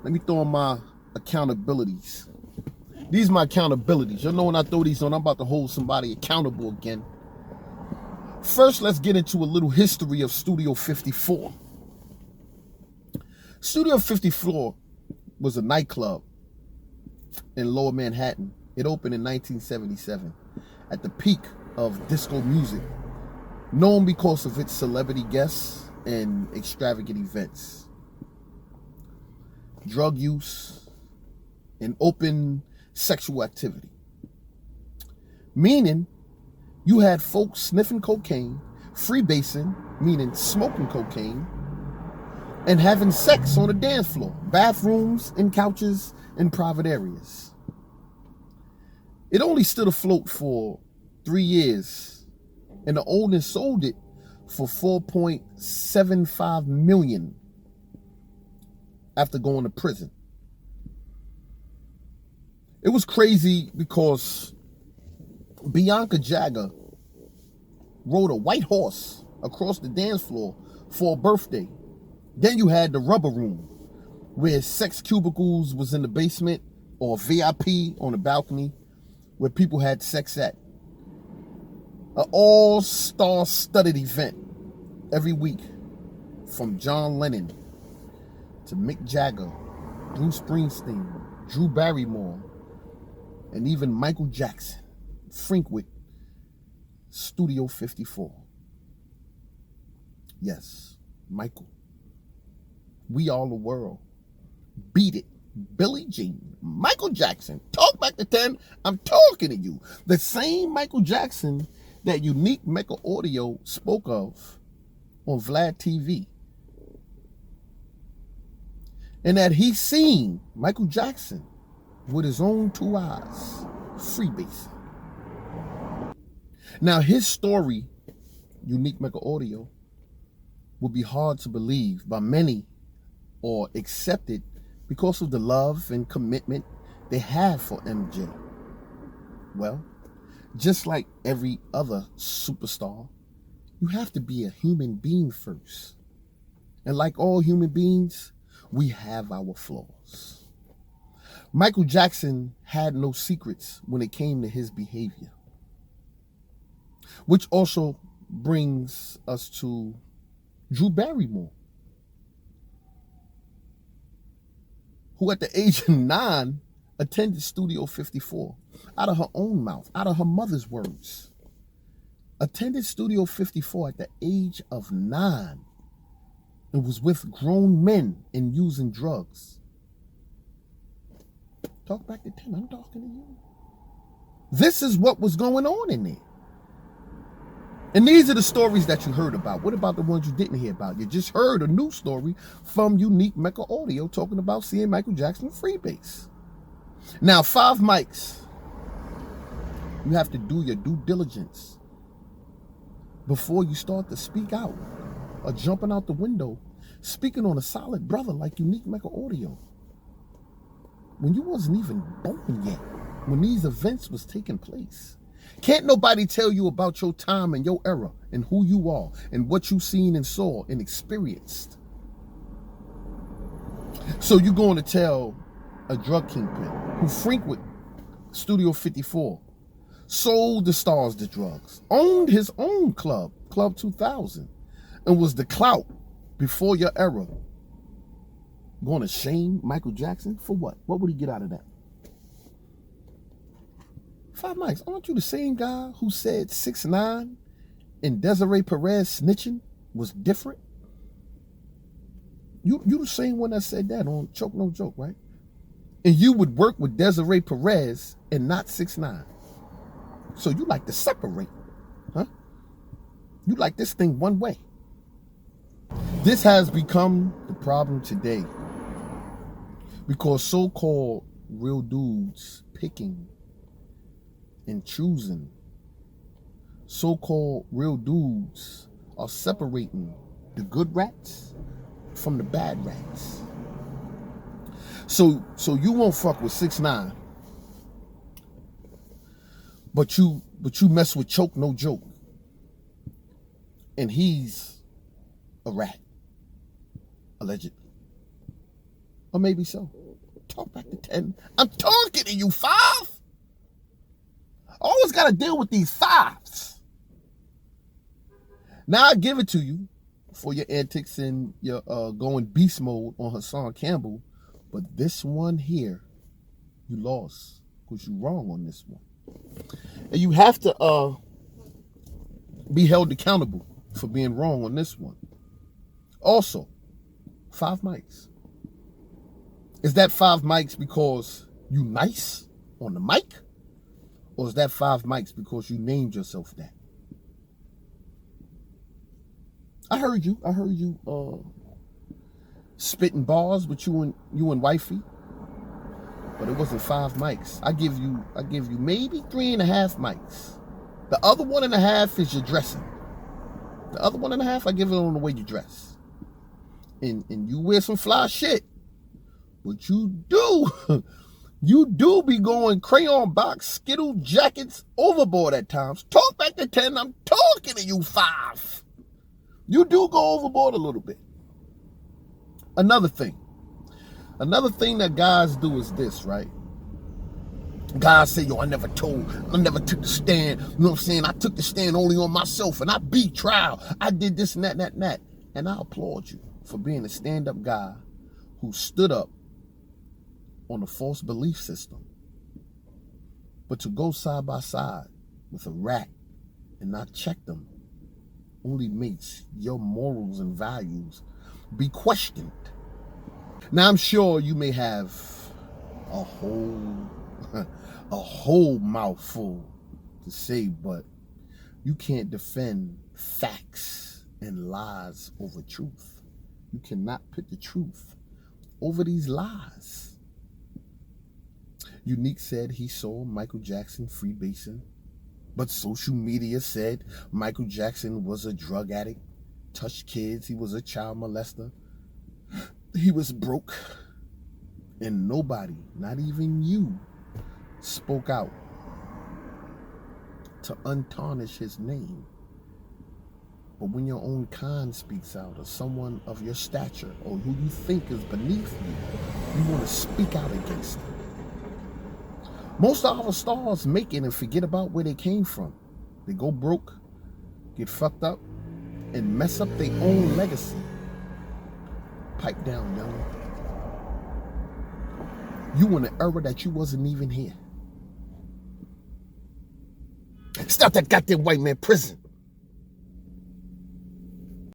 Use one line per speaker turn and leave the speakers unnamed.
Let me throw in my accountabilities. These are my accountabilities. You know when I throw these on, I'm about to hold somebody accountable again. First, let's get into a little history of Studio 54. Studio 54 was a nightclub in Lower Manhattan. It opened in 1977 at the peak of disco music, known because of its celebrity guests and extravagant events, drug use, and open sexual activity. Meaning, you had folks sniffing cocaine, freebasing, meaning smoking cocaine, and having sex on the dance floor, bathrooms and couches in private areas. It only stood afloat for 3 years, and the owner sold it for $4.75 million after going to prison. It was crazy because Bianca Jagger rode a white horse across the dance floor for a birthday. Then you had the rubber room, where sex cubicles was in the basement, or VIP on the balcony, where people had sex at. An all-star studded event every week, from John Lennon to Mick Jagger, Bruce Springsteen, Drew Barrymore, and even Michael Jackson frequent Studio 54. Yes, Michael. We Are the World. Beat It. Billie Jean. Michael Jackson. Talk back to 10. I'm talking to you. The same Michael Jackson that Unique Mecca Audio spoke of on Vlad TV. And that he seen Michael Jackson with his own 2 eyes, freebasing. Now his story, Unique Mecca Audio, would be hard to believe by many or accepted because of the love and commitment they have for MJ. Well, just like every other superstar, you have to be a human being first. And like all human beings, we have our flaws. Michael Jackson had no secrets when it came to his behavior. Which also brings us to Drew Barrymore, who at the age of 9 attended Studio 54 out of her own mouth, out of her mother's words. Attended Studio 54 at the age of 9 and was with grown men and using drugs. Talk back to 10, I'm talking to you. This is what was going on in there. And these are the stories that you heard about. What about the ones you didn't hear about? You just heard a new story from Unique Mecca Audio talking about seeing Michael Jackson freebase. Now, 5 mics. You have to do your due diligence before you start to speak out or jumping out the window, speaking on a solid brother like Unique Mecca Audio. When you wasn't even born yet, when these events was taking place. Can't nobody tell you about your time and your era and who you are and what you seen and saw and experienced. So you're going to tell a drug kingpin who frequent Studio 54, sold the stars the drugs, owned his own club, Club 2000, and was the clout before your era, going to shame Michael Jackson for what? What would he get out of that? 5 mics. Aren't you the same guy who said 6ix9ine and Desiree Perez snitching was different? You the same one that said that on Choke No Joke, right? And you would work with Desiree Perez and not 6ix9ine. So you like to separate, huh? You like this thing one way. This has become the problem today because so-called real dudes picking and choosing. So-called real dudes are separating the good rats from the bad rats. So you won't fuck with 6ix9ine, but you mess with Choke No Joke, and he's a rat, allegedly. Or maybe so. Talk back to 10. I'm talking to you, 5. Always got to deal with these 5s. Now I give it to you for your antics and your going beast mode on Hassan Campbell. But this one here, you lost because you're wrong on this one. And you have to be held accountable for being wrong on this one. Also, 5 mics. Is that 5 mics because you nice on the mic? Or is that 5 mics because you named yourself that? I heard you spitting bars with you and wifey. But it wasn't 5 mics. I give you maybe 3.5 mics. The other 1.5 is your dressing. The other 1.5, I give it on the way you dress. And you wear some fly shit. But you do be going crayon box, Skittle jackets overboard at times. Talk back to 10, I'm talking to you, 5. You do go overboard a little bit. Another thing that guys do is this, right? Guys say, yo, I never took the stand. You know what I'm saying? I took the stand only on myself and I beat trial. I did this and that. And I applaud you for being a stand-up guy who stood up on a false belief system. But to go side by side with a rat and not check them only makes your morals and values be questioned. Now, I'm sure you may have a whole mouthful to say, but you can't defend facts and lies over truth. You cannot put the truth over these lies. Unique said he saw Michael Jackson freebasing, but social media said Michael Jackson was a drug addict, touched kids, he was a child molester, he was broke, and nobody, not even you, spoke out to untarnish his name. But when your own kind speaks out, or someone of your stature, or who you think is beneath you, you want to speak out against them. Most of our stars make it and forget about where they came from. They go broke, get fucked up, and mess up their own legacy. Pipe down, young. You in an era that you wasn't even here. Stop that goddamn white man prison.